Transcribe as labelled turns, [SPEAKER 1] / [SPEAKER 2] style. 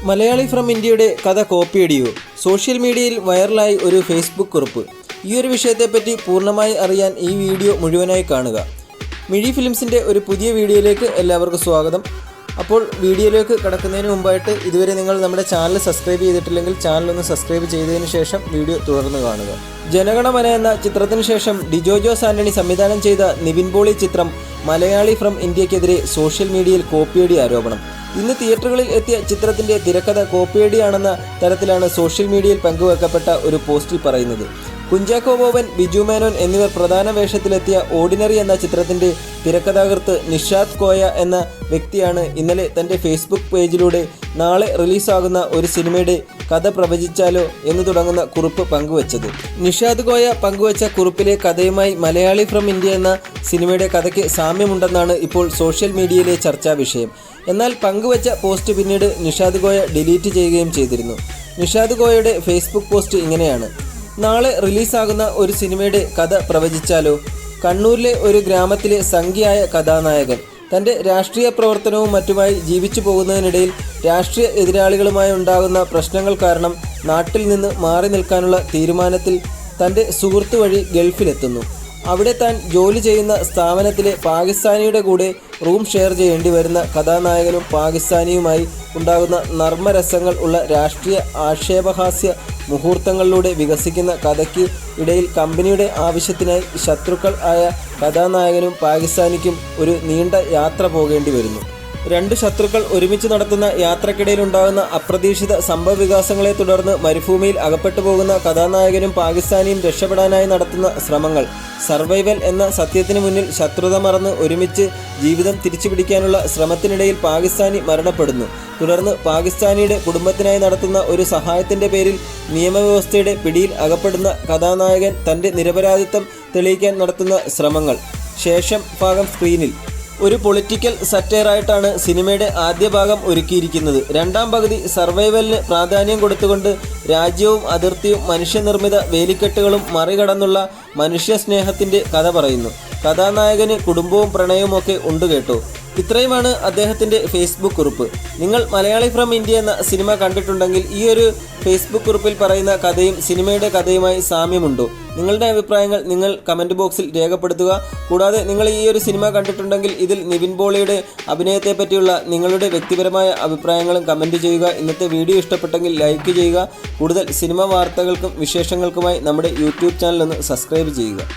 [SPEAKER 1] Malayali from ഇന്ത്യയുടെ കഥ കോപ്പിയടിയോ? Social മീഡിയയിൽ വൈറലായി ഒരു ഫേസ്ബുക്ക് കുറിപ്പ്. ഈ ഒരു വിഷയത്തെപ്പറ്റി പൂർണ്ണമായി അറിയാൻ ഈ വീഡിയോ മുഴുവനായി കാണുക. മിഴി ഫിലിംസിൻ്റെ ഒരു പുതിയ വീഡിയോയിലേക്ക് എല്ലാവർക്കും സ്വാഗതം. അപ്പോൾ വീഡിയോയിലേക്ക് കടക്കുന്നതിന് മുമ്പായിട്ട് ഇതുവരെ നിങ്ങൾ നമ്മുടെ ചാനൽ സബ്സ്ക്രൈബ് ചെയ്തിട്ടില്ലെങ്കിൽ ചാനലൊന്ന് സബ്സ്ക്രൈബ് ചെയ്തതിന് ശേഷം വീഡിയോ തുടർന്ന് കാണുക. ജനഗണമന എന്ന ചിത്രത്തിന് ശേഷം ഡിജോ ജോസ് ആൻ്റണി സംവിധാനം ചെയ്ത നിവിൻ പോളി ചിത്രം മലയാളി ഫ്രം ഇന്ത്യക്കെതിരെ സോഷ്യൽ മീഡിയയിൽ കോപ്പിയടി ആരോപണം. ഇന്ന് തിയേറ്ററുകളിൽ എത്തിയ ചിത്രത്തിൻ്റെ തിരക്കഥ കോപ്പിയടിയാണെന്ന തരത്തിലാണ് സോഷ്യൽ മീഡിയയിൽ പങ്കുവെക്കപ്പെട്ട ഒരു പോസ്റ്റിൽ പറയുന്നത്. കുഞ്ചാക്കോ ബോബൻ, ബിജു മേനോൻ എന്നിവർ പ്രധാന വേഷത്തിലെത്തിയ ഓർഡിനറി എന്ന ചിത്രത്തിൻ്റെ തിരക്കഥാകൃത്ത് നിഷാദ് കോയ എന്ന വ്യക്തിയാണ് ഇന്നലെ തൻ്റെ ഫേസ്ബുക്ക് പേജിലൂടെ നാളെ റിലീസാകുന്ന ഒരു സിനിമയുടെ കഥ പ്രവചിച്ചാലോ എന്ന് തുടങ്ങുന്ന കുറിപ്പ് പങ്കുവച്ചത്. നിഷാദ് കോയ പങ്കുവച്ച കുറിപ്പിലെ കഥയുമായി മലയാളി ഫ്രം ഇന്ത്യ എന്ന സിനിമയുടെ കഥയ്ക്ക് സാമ്യമുണ്ടെന്നാണ് ഇപ്പോൾ സോഷ്യൽ മീഡിയയിലെ ചർച്ചാ വിഷയം. എന്നാൽ പങ്കുവച്ച പോസ്റ്റ് പിന്നീട് നിഷാദ് കോയ ഡിലീറ്റ് ചെയ്യുകയും ചെയ്തിരുന്നു. നിഷാദ് കോയയുടെ ഫേസ്ബുക്ക് പോസ്റ്റ് ഇങ്ങനെയാണ്: നാളെ റിലീസാകുന്ന ഒരു സിനിമയുടെ കഥ പ്രവചിച്ചാലോ? കണ്ണൂരിലെ ഒരു ഗ്രാമത്തിലെ സംഖ്യയായ കഥാനായകൻ തൻ്റെ രാഷ്ട്രീയ പ്രവർത്തനവും മറ്റുമായി ജീവിച്ചു പോകുന്നതിനിടയിൽ രാഷ്ട്രീയ എതിരാളികളുമായി ഉണ്ടാകുന്ന പ്രശ്നങ്ങൾ കാരണം നാട്ടിൽ നിന്ന് മാറി നിൽക്കാനുള്ള തീരുമാനത്തിൽ തൻ്റെ സുഹൃത്തു വഴി ഗൾഫിലെത്തുന്നു. അവിടെ താൻ ജോലി ചെയ്യുന്ന സ്ഥാപനത്തിലെ പാകിസ്ഥാനിയുടെ കൂടെ റൂം ഷെയർ ചെയ്യേണ്ടി വരുന്ന കഥാനായകനും പാകിസ്ഥാനിയുമായി ഉണ്ടാകുന്ന നർമ്മരസങ്ങൾ ഉള്ള രാഷ്ട്രീയ ആക്ഷേപഹാസ്യ മുഹൂർത്തങ്ങളിലൂടെ വികസിക്കുന്ന കഥയ്ക്ക് ഇടയിൽ കമ്പനിയുടെ ആവശ്യത്തിനായി ശത്രുക്കൾ ആയ കഥാനായകനും പാകിസ്ഥാനിക്കും ഒരു നീണ്ട യാത്ര പോകേണ്ടി വരുന്നു. രണ്ട് ശത്രുക്കൾ ഒരുമിച്ച് നടത്തുന്ന യാത്രക്കിടയിലുണ്ടാകുന്ന അപ്രതീക്ഷിത സംഭവവികാസങ്ങളെ തുടർന്ന് മരുഭൂമിയിൽ അകപ്പെട്ടു പോകുന്ന കഥാനായകനും പാകിസ്ഥാനിയും രക്ഷപ്പെടാനായി നടത്തുന്ന ശ്രമങ്ങൾ. സർവൈവൽ എന്ന സത്യത്തിന് മുന്നിൽ ശത്രുത മറന്ന് ഒരുമിച്ച് ജീവിതം തിരിച്ചുപിടിക്കാനുള്ള ശ്രമത്തിനിടയിൽ പാകിസ്ഥാനി മരണപ്പെടുന്നു. തുടർന്ന് പാകിസ്ഥാനിയുടെ കുടുംബത്തിനായി നടത്തുന്ന ഒരു സഹായത്തിൻ്റെ പേരിൽ നിയമവ്യവസ്ഥയുടെ പിടിയിൽ അകപ്പെടുന്ന കഥാനായകൻ തൻ്റെ നിരപരാധിത്വം തെളിയിക്കാൻ നടത്തുന്ന ശ്രമങ്ങൾ. ശേഷം ഭാഗം സ്ക്രീനിൽ. ഒരു പൊളിറ്റിക്കൽ സറ്റയറായിട്ടാണ് സിനിമയുടെ ആദ്യ ഭാഗം ഒരുക്കിയിരിക്കുന്നത്. രണ്ടാം പകുതി സർവൈവലിന് പ്രാധാന്യം കൊടുത്തുകൊണ്ട് രാജ്യവും അതിർത്തിയും മനുഷ്യനിർമ്മിത വേലിക്കെട്ടുകളും മറികടന്നുള്ള മനുഷ്യസ്നേഹത്തിൻ്റെ കഥ പറയുന്നു. കഥാനായകന് കുടുംബവും പ്രണയവും ഒക്കെ ഉണ്ട് കേട്ടോ. ഇത്രയുമാണ് അദ്ദേഹത്തിൻ്റെ ഫേസ്ബുക്ക് കുറിപ്പ്. നിങ്ങൾ മലയാളി ഫ്രം ഇന്ത്യ എന്ന സിനിമ കണ്ടിട്ടുണ്ടെങ്കിൽ ഈ ഒരു ഫേസ്ബുക്ക് കുറിപ്പിൽ പറയുന്ന കഥയും സിനിമയുടെ കഥയുമായി സാമ്യമുണ്ടോ? നിങ്ങളുടെ അഭിപ്രായങ്ങൾ നിങ്ങൾ കമൻറ്റ് ബോക്സിൽ രേഖപ്പെടുത്തുക. കൂടാതെ നിങ്ങൾ ഈ ഒരു സിനിമ കണ്ടിട്ടുണ്ടെങ്കിൽ ഇതിൽ നിവിൻ പോളിയുടെ അഭിനയത്തെ പറ്റിയുള്ള നിങ്ങളുടെ വ്യക്തിപരമായ അഭിപ്രായങ്ങളും കമൻറ്റ് ചെയ്യുക. ഇന്നത്തെ വീഡിയോ ഇഷ്ടപ്പെട്ടെങ്കിൽ ലൈക്ക് ചെയ്യുക. കൂടുതൽ സിനിമ വാർത്തകൾക്കും വിശേഷങ്ങൾക്കുമായി നമ്മുടെ യൂട്യൂബ് ചാനൽ ഒന്ന് സബ്സ്ക്രൈബ് ചെയ്യുക.